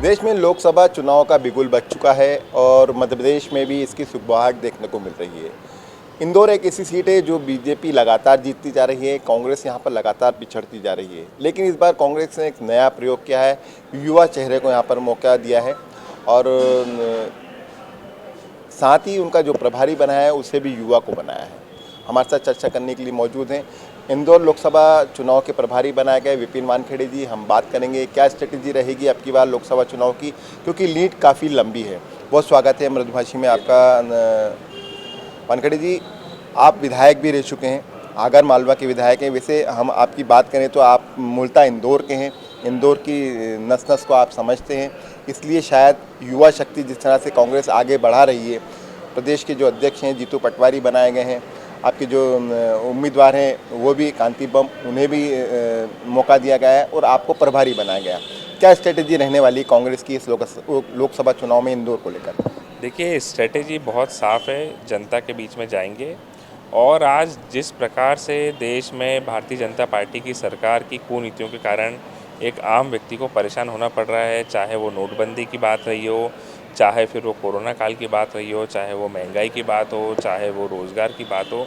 देश में लोकसभा चुनाव का बिगुल बज चुका है और मध्य प्रदेश में भी इसकी सुगबुगाहट देखने को मिल रही है। इंदौर एक ऐसी सीट है जो बीजेपी लगातार जीतती जा रही है, कांग्रेस यहां पर लगातार पिछड़ती जा रही है। लेकिन इस बार कांग्रेस ने एक नया प्रयोग किया है, युवा चेहरे को यहां पर मौका दिया है और साथ ही उनका जो प्रभारी बनाया है उसे भी युवा को बनाया है। हमारे साथ चर्चा करने के लिए मौजूद हैं इंदौर लोकसभा चुनाव के प्रभारी बनाए गए विपिन वानखेड़े जी। हम बात करेंगे क्या स्ट्रेटेजी रहेगी अब की बार लोकसभा चुनाव की, क्योंकि लीड काफ़ी लंबी है। बहुत स्वागत है मृदुभाषी में आपका। वानखेड़े जी, आप विधायक भी रह चुके हैं, आगर मालवा के विधायक हैं। वैसे हम आपकी बात करें तो आप मूलतः इंदौर के हैं, इंदौर की नस नस को आप समझते हैं, इसलिए शायद युवा शक्ति जिस तरह से कांग्रेस आगे बढ़ा रही है, प्रदेश के जो अध्यक्ष हैं जीतू पटवारी बनाए गए हैं, आपके जो उम्मीदवार हैं वो भी कांति बम, उन्हें भी मौका दिया गया है और आपको प्रभारी बनाया गया। क्या स्ट्रेटेजी रहने वाली कांग्रेस की इस लोकसभा चुनाव में इंदौर को लेकर? देखिए, स्ट्रेटेजी बहुत साफ है, जनता के बीच में जाएंगे। और आज जिस प्रकार से देश में भारतीय जनता पार्टी की सरकार की कुनीतियों के कारण एक आम व्यक्ति को परेशान होना पड़ रहा है, चाहे वो नोटबंदी की बात रही हो, चाहे फिर वो कोरोना काल की बात रही हो, चाहे वो महंगाई की बात हो, चाहे वो रोज़गार की बात हो,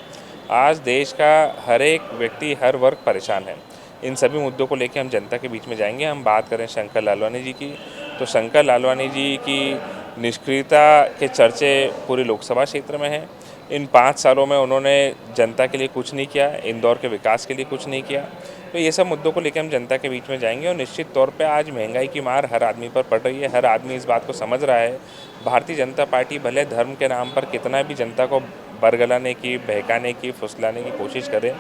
आज देश का हर एक व्यक्ति, हर वर्ग परेशान है। इन सभी मुद्दों को लेकर हम जनता के बीच में जाएंगे। हम बात करें शंकर लालवानी जी की, तो शंकर लालवानी जी की निष्क्रियता के चर्चे पूरे लोकसभा क्षेत्र में हैं। इन 5 सालों में उन्होंने जनता के लिए कुछ नहीं किया, इंदौर के विकास के लिए कुछ नहीं किया। तो ये सब मुद्दों को लेकर हम जनता के बीच में जाएंगे। और निश्चित तौर पे आज महंगाई की मार हर आदमी पर पड़ रही है, हर आदमी इस बात को समझ रहा है। भारतीय जनता पार्टी भले धर्म के नाम पर कितना भी जनता को बरगलाने की, बहकाने की, फुसलाने की कोशिश करे,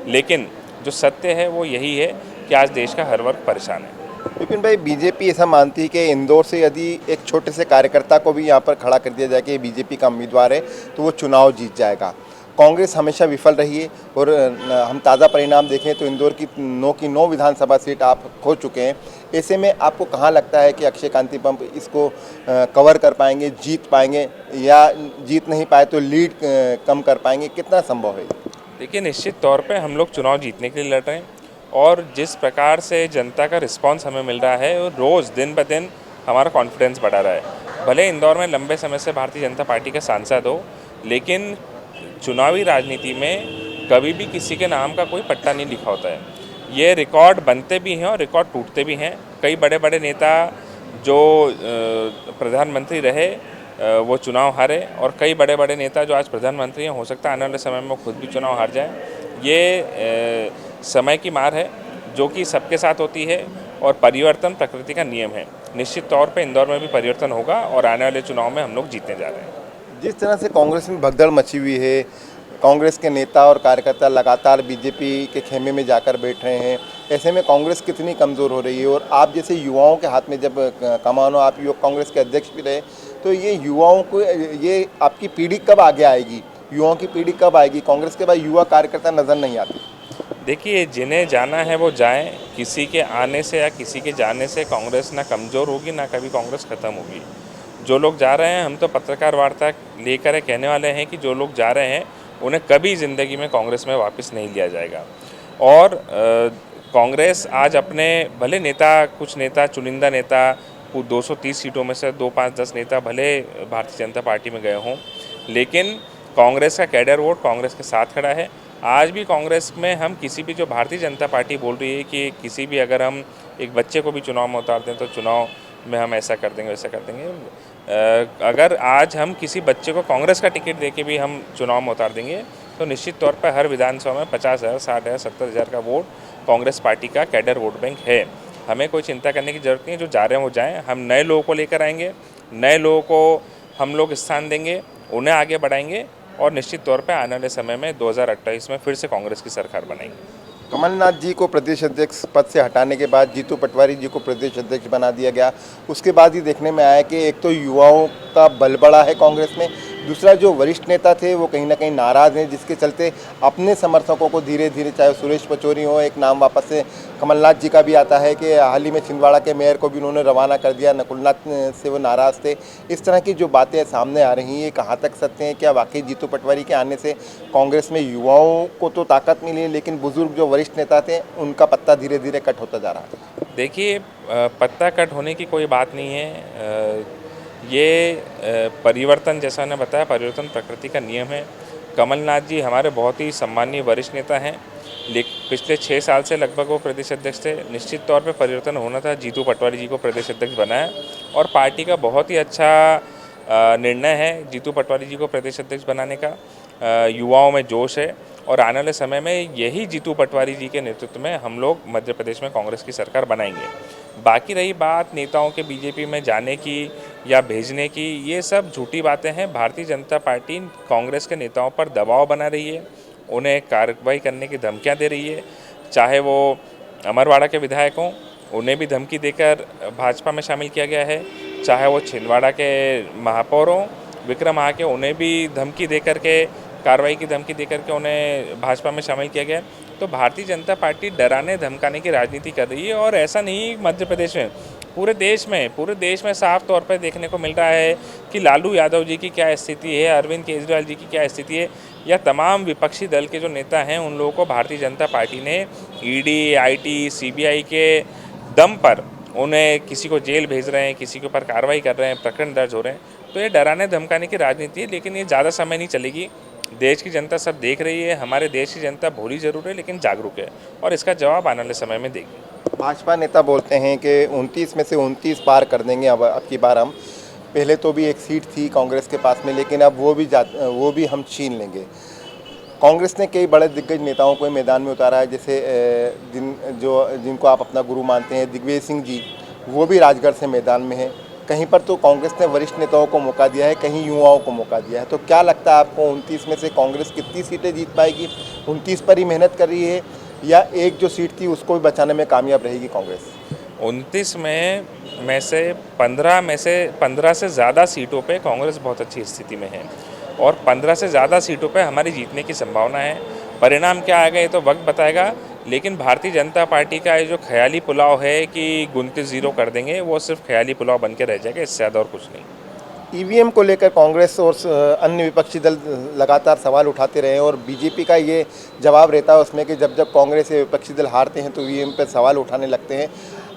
लेकिन जो सत्य है वो यही है कि आज देश का हर वर्ग परेशान है। विपिन भाई, बीजेपी ऐसा मानती है कि इंदौर से यदि एक छोटे से कार्यकर्ता को भी यहाँ पर खड़ा कर दिया जाए कि बीजेपी का उम्मीदवार है तो वो चुनाव जीत जाएगा। कांग्रेस हमेशा विफल रही है और हम ताज़ा परिणाम देखें तो इंदौर की 9 विधानसभा सीट आप खो चुके हैं। ऐसे में आपको कहाँ लगता है कि अक्षय कांति पंप इसको कवर कर पाएंगे, जीत पाएंगे, या जीत नहीं पाए तो लीड कम कर पाएंगे? कितना संभव है? देखिए, निश्चित तौर पे हम लोग चुनाव जीतने के लिए लड़ रहे हैं और जिस प्रकार से जनता का रिस्पांस हमें मिल रहा है, रोज़ दिन ब दिन हमारा कॉन्फिडेंस बढ़ा रहा है। भले इंदौर में लंबे समय से भारतीय जनता पार्टी के सांसद हो, लेकिन चुनावी राजनीति में कभी भी किसी के नाम का कोई पट्टा नहीं लिखा होता है। ये रिकॉर्ड बनते भी हैं और रिकॉर्ड टूटते भी हैं। कई बड़े बड़े नेता जो प्रधानमंत्री रहे वो चुनाव हारे, और कई बड़े बड़े नेता जो आज प्रधानमंत्री हैं, हो सकता है आने वाले समय में खुद भी चुनाव हार जाए। ये समय की मार है जो कि सबके साथ होती है और परिवर्तन प्रकृति का नियम है। निश्चित तौर पे इंदौर में भी परिवर्तन होगा और आने वाले चुनाव में हम लोग जीतने जा रहे हैं। जिस तरह से कांग्रेस में भगदड़ मची हुई है, कांग्रेस के नेता और कार्यकर्ता लगातार बीजेपी के खेमे में जाकर बैठ रहे हैं, ऐसे में कांग्रेस कितनी कमज़ोर हो रही है? और आप जैसे युवाओं के हाथ में जब कमान हो, आप युवक कांग्रेस के अध्यक्ष भी रहे, तो ये युवाओं को, ये आपकी पीढ़ी कब आगे आएगी? युवाओं की पीढ़ी कब आएगी? कांग्रेस के बाद युवा कार्यकर्ता नज़र नहीं आते। देखिए, जिन्हें जाना है वो जाएं। किसी के आने से या किसी के जाने से कांग्रेस ना कमज़ोर होगी, ना कभी कांग्रेस ख़त्म होगी। जो लोग जा रहे हैं, हम तो पत्रकार वार्ता लेकर कहने वाले हैं कि जो लोग जा रहे हैं उन्हें कभी ज़िंदगी में कांग्रेस में वापस नहीं लिया जाएगा। और कांग्रेस आज अपने भले नेता, कुछ नेता, चुनिंदा नेता, 230 सीटों में से 2, 5, 10 नेता भले भारतीय जनता पार्टी में गए हों, लेकिन कांग्रेस का कैडर वोट कांग्रेस के साथ खड़ा है। आज भी कांग्रेस में हम किसी भी, जो भारतीय जनता पार्टी बोल रही है कि किसी भी, अगर हम एक बच्चे को भी चुनाव में उतार दें तो चुनाव में हम ऐसा कर देंगे, वैसा कर देंगे, अगर आज हम किसी बच्चे को कांग्रेस का टिकट देके भी हम चुनाव में उतार देंगे तो निश्चित तौर पर हर विधानसभा में 50,000, 60,000, 70,000 का वोट कांग्रेस पार्टी का कैडर वोट बैंक है। हमें कोई चिंता करने की ज़रूरत नहीं है। जो जा रहे हैं वो जाएं। हम नए लोगों को लेकर आएंगे, नए लोगों को हम लोग स्थान देंगे, उन्हें आगे बढ़ाएंगे और निश्चित तौर पे आने वाले समय में 2028 में फिर से कांग्रेस की सरकार बनाएंगे। कमलनाथ जी को प्रदेश अध्यक्ष पद से हटाने के बाद जीतू पटवारी जी को प्रदेश अध्यक्ष बना दिया गया। उसके बाद ही देखने में आया कि एक तो युवाओं का बल बढ़ा है कांग्रेस में, दूसरा जो वरिष्ठ नेता थे वो कहीं ना कहीं नाराज़ हैं, जिसके चलते अपने समर्थकों को धीरे धीरे, चाहे सुरेश पचौरी हो, एक नाम वापस से कमलनाथ जी का भी आता है कि हाल ही में छिंदवाड़ा के मेयर को भी उन्होंने रवाना कर दिया, नकुलनाथ से वो नाराज़ थे। इस तरह की जो बातें सामने आ रही हैं, ये कहाँ तक सत्य हैं? क्या वाकई जीतू पटवारी के आने से कांग्रेस में युवाओं को तो ताकत मिली है, लेकिन बुजुर्ग जो वरिष्ठ नेता थे उनका पत्ता धीरे धीरे कट होता जा रहा है? देखिए, पत्ता कट होने की कोई बात नहीं है। ये परिवर्तन, जैसा मैंने बताया, परिवर्तन प्रकृति का नियम है। कमलनाथ जी हमारे बहुत ही सम्मानीय वरिष्ठ नेता हैं, लेकिन पिछले 6 साल से लगभग वो प्रदेश अध्यक्ष थे। निश्चित तौर पे परिवर्तन होना था, जीतू पटवारी जी को प्रदेश अध्यक्ष बनाया और पार्टी का बहुत ही अच्छा निर्णय है जीतू पटवारी जी को प्रदेश अध्यक्ष बनाने का। युवाओं में जोश है और आने वाले समय में यही जीतू पटवारी जी के नेतृत्व में हम लोग मध्य प्रदेश में कांग्रेस की सरकार बनाएंगे। बाकी रही बात नेताओं के बीजेपी में जाने की या भेजने की, ये सब झूठी बातें हैं। भारतीय जनता पार्टी कांग्रेस के नेताओं पर दबाव बना रही है, उन्हें कार्रवाई करने की धमकियां दे रही है। चाहे वो अमरवाड़ा के विधायक हों, उन्हें भी धमकी देकर भाजपा में शामिल किया गया है। चाहे वो छिंदवाड़ा के महापौर हों विक्रम आके, उन्हें भी धमकी देकर के, कार्रवाई की धमकी देकर के उन्हें भाजपा में शामिल किया गया। तो भारतीय जनता पार्टी डराने धमकाने की राजनीति कर रही है और ऐसा नहीं मध्य प्रदेश में, पूरे देश में साफ तौर पर देखने को मिल रहा है कि लालू यादव जी की क्या स्थिति है, अरविंद केजरीवाल जी की क्या स्थिति है, या तमाम विपक्षी दल के जो नेता हैं उन लोगों को भारतीय जनता पार्टी ने ईडी, आईटी, सीबीआई के दम पर उन्हें किसी को जेल भेज रहे हैं, किसी के ऊपर कार्रवाई कर रहे हैं, प्रकरण दर्ज हो रहे हैं। तो ये डराने धमकाने की राजनीति है, लेकिन ये ज़्यादा समय नहीं चलेगी। देश की जनता सब देख रही है, हमारे देश की जनता भोली जरूर है लेकिन जागरूक है और इसका जवाब आने वाले समय में देगी। भाजपा नेता बोलते हैं कि 29 में से 29 पार कर देंगे अब की बार हम। पहले तो भी एक सीट थी कांग्रेस के पास में, लेकिन अब वो भी हम छीन लेंगे। कांग्रेस ने कई बड़े दिग्गज नेताओं को मैदान में उतारा है, जैसे जिनको आप अपना गुरु मानते हैं, दिग्विजय सिंह जी, वो भी राजगढ़ से मैदान में हैं। कहीं पर तो कांग्रेस ने वरिष्ठ नेताओं को मौका दिया है, कहीं युवाओं को मौका दिया है। तो क्या लगता है आपको 29 में से कांग्रेस कितनी सीटें जीत पाएगी? 29 पर ही मेहनत कर रही है या एक जो सीट थी उसको भी बचाने में कामयाब रहेगी कांग्रेस? 29 में से 15 से ज़्यादा सीटों पे कांग्रेस बहुत अच्छी स्थिति में है और 15 से ज़्यादा सीटों पे हमारी जीतने की संभावना है। परिणाम क्या आएगा ये तो वक्त बताएगा, लेकिन भारतीय जनता पार्टी का ये जो ख्याली पुलाव है कि 29-0 कर देंगे, वो सिर्फ ख्याली पुलाव बन के रह जाएगा, इससे ज़्यादा और कुछ नहीं। ईवीएम को लेकर कांग्रेस और अन्य विपक्षी दल लगातार सवाल उठाते रहे और बीजेपी का ये जवाब रहता है उसमें कि जब कांग्रेस या विपक्षी दल हारते हैं तो ईवीएम पर सवाल उठाने लगते हैं।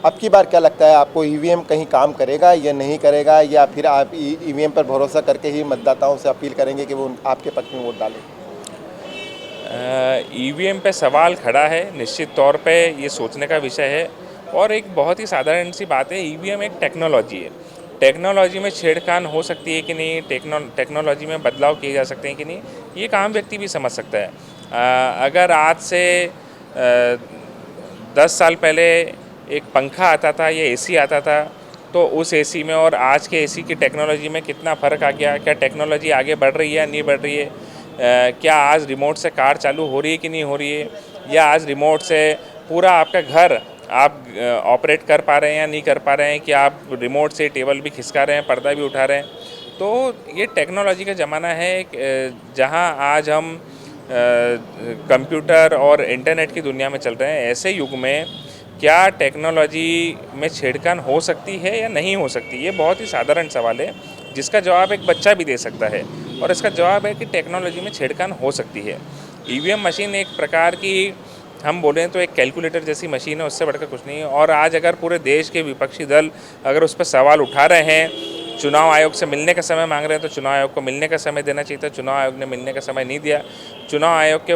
अब की बार क्या लगता है आपको, ईवीएम कहीं काम करेगा या नहीं करेगा, या फिर आप ईवीएम पर भरोसा करके ही मतदाताओं से अपील करेंगे कि वो आपके पक्ष में वोट डालें? ईवीएम पे सवाल खड़ा है, निश्चित तौर पे ये सोचने का विषय है और एक बहुत ही साधारण सी बात है। ईवीएम एक टेक्नोलॉजी है, टेक्नोलॉजी में छेड़खान हो सकती है कि नहीं, टेक्नोलॉजी में बदलाव किए जा सकते हैं कि नहीं, ये आम व्यक्ति भी समझ सकता है। अगर आज से 10 साल पहले एक पंखा आता था या एसी आता था, तो उस एसी में और आज के एसी की टेक्नोलॉजी में कितना फ़र्क आ गया। क्या टेक्नोलॉजी आगे बढ़ रही है या नहीं बढ़ रही है? क्या आज रिमोट से कार चालू हो रही है कि नहीं हो रही है, या आज रिमोट से पूरा आपका घर आप ऑपरेट कर पा रहे हैं या नहीं कर पा रहे हैं, कि आप रिमोट से टेबल भी खिसका रहे हैं, पर्दा भी उठा रहे हैं। तो ये टेक्नोलॉजी का ज़माना है जहां आज हम कंप्यूटर और इंटरनेट की दुनिया में चल रहे हैं। ऐसे युग में क्या टेक्नोलॉजी में छेड़खान हो सकती है या नहीं हो सकती? ये बहुत ही साधारण सवाल है जिसका जवाब एक बच्चा भी दे सकता है और इसका जवाब है कि टेक्नोलॉजी में छेड़खान हो सकती है। ईवीएम मशीन एक प्रकार की, हम बोलें तो एक कैलकुलेटर जैसी मशीन है, उससे बढ़कर कुछ नहीं है। और आज अगर पूरे देश के विपक्षी दल अगर उस पर सवाल उठा रहे हैं, चुनाव आयोग से मिलने का समय मांग रहे हैं, तो चुनाव आयोग को मिलने का समय देना चाहिए था। चुनाव आयोग ने मिलने का समय नहीं दिया। चुनाव आयोग के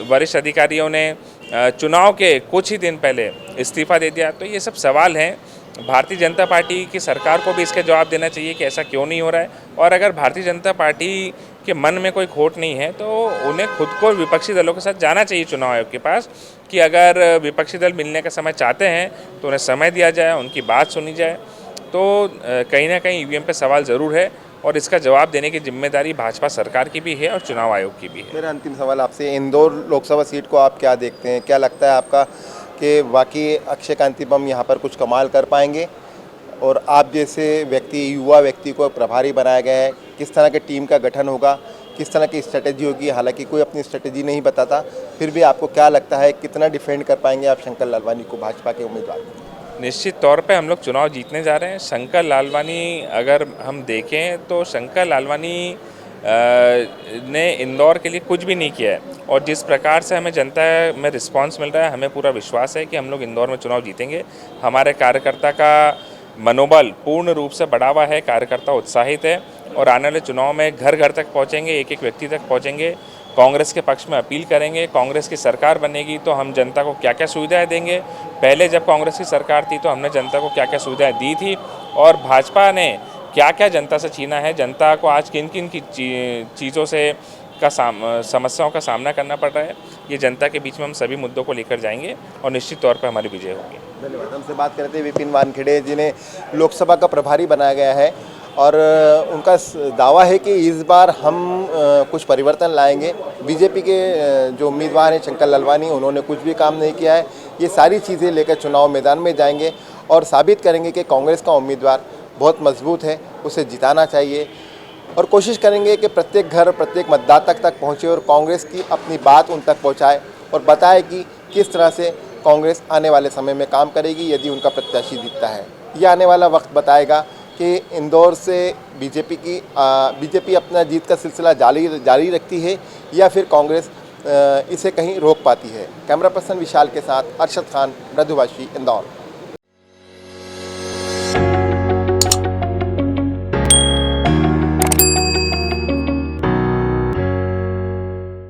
वरिष्ठ अधिकारियों ने चुनाव के कुछ ही दिन पहले इस्तीफा दे दिया। तो ये सब सवाल हैं, भारतीय जनता पार्टी की सरकार को भी इसके जवाब देना चाहिए कि ऐसा क्यों नहीं हो रहा है। और अगर भारतीय जनता पार्टी के मन में कोई खोट नहीं है तो उन्हें खुद को विपक्षी दलों के साथ जाना चाहिए चुनाव आयोग के पास, कि अगर विपक्षी दल मिलने का समय चाहते हैं तो उन्हें समय दिया जाए, उनकी बात सुनी जाए। तो कहीं ना कहीं ईवीएम पे सवाल ज़रूर है और इसका जवाब देने की जिम्मेदारी भाजपा सरकार की भी है और चुनाव आयोग की भी है। मेरा अंतिम सवाल आपसे, इंदौर लोकसभा सीट को आप क्या देखते हैं? क्या लगता है आपका कि वाकई अक्षय कांति बम यहाँ पर कुछ कमाल कर पाएंगे? और आप जैसे व्यक्ति, युवा व्यक्ति को प्रभारी बनाया गया है, किस तरह के टीम का गठन होगा, किस तरह की स्ट्रेटेजी होगी? हालांकि कोई अपनी स्ट्रेटेजी नहीं बताता, फिर भी आपको क्या लगता है कितना डिफेंड कर पाएंगे आप शंकर लालवानी को, भाजपा के उम्मीदवार को? निश्चित तौर पे हम लोग चुनाव जीतने जा रहे हैं। शंकर लालवानी अगर हम देखें तो शंकर लालवानी ने इंदौर के लिए कुछ भी नहीं किया है, और जिस प्रकार से हमें जनता में रिस्पांस मिल रहा है, हमें पूरा विश्वास है कि हम लोग इंदौर में चुनाव जीतेंगे। हमारे कार्यकर्ता का मनोबल पूर्ण रूप से बढ़ा हुआ है, कार्यकर्ता उत्साहित है और आने वाले चुनाव में घर घर तक पहुंचेंगे, एक एक व्यक्ति तक पहुंचेंगे, कांग्रेस के पक्ष में अपील करेंगे। कांग्रेस की सरकार बनेगी तो हम जनता को क्या क्या सुविधाएं देंगे, पहले जब कांग्रेस की सरकार थी तो हमने जनता को क्या क्या सुविधाएं दी थी, और भाजपा ने क्या क्या जनता से छीना है, जनता को आज किन किन की चीज़ों से समस्याओं का सामना करना पड़ रहा है, ये जनता के बीच में हम सभी मुद्दों को लेकर जाएंगे और निश्चित तौर पर हमारी विजय होगी। धन्यवाद। हमसे बात करते हैं विपिन वानखेड़े, जिन्हें लोकसभा का प्रभारी बनाया गया है, और उनका दावा है कि इस बार हम कुछ परिवर्तन लाएंगे। बीजेपी के जो उम्मीदवार हैं शंकर लालवानी, उन्होंने कुछ भी काम नहीं किया है। ये सारी चीज़ें लेकर चुनाव मैदान में जाएंगे और साबित करेंगे कि कांग्रेस का उम्मीदवार बहुत मजबूत है, उसे जिताना चाहिए, और कोशिश करेंगे कि प्रत्येक घर, प्रत्येक मतदाता तक पहुँचे और कांग्रेस की अपनी बात उन तक पहुँचाए और बताए कि किस तरह से कांग्रेस आने वाले समय में काम करेगी यदि उनका प्रत्याशी जीतता है। ये आने वाला वक्त बताएगा कि इंदौर से बीजेपी अपना जीत का सिलसिला जारी रखती है या फिर कांग्रेस इसे कहीं रोक पाती है। कैमरा पर्सन विशाल के साथ अरशद खान, मृदुभाषी, इंदौर।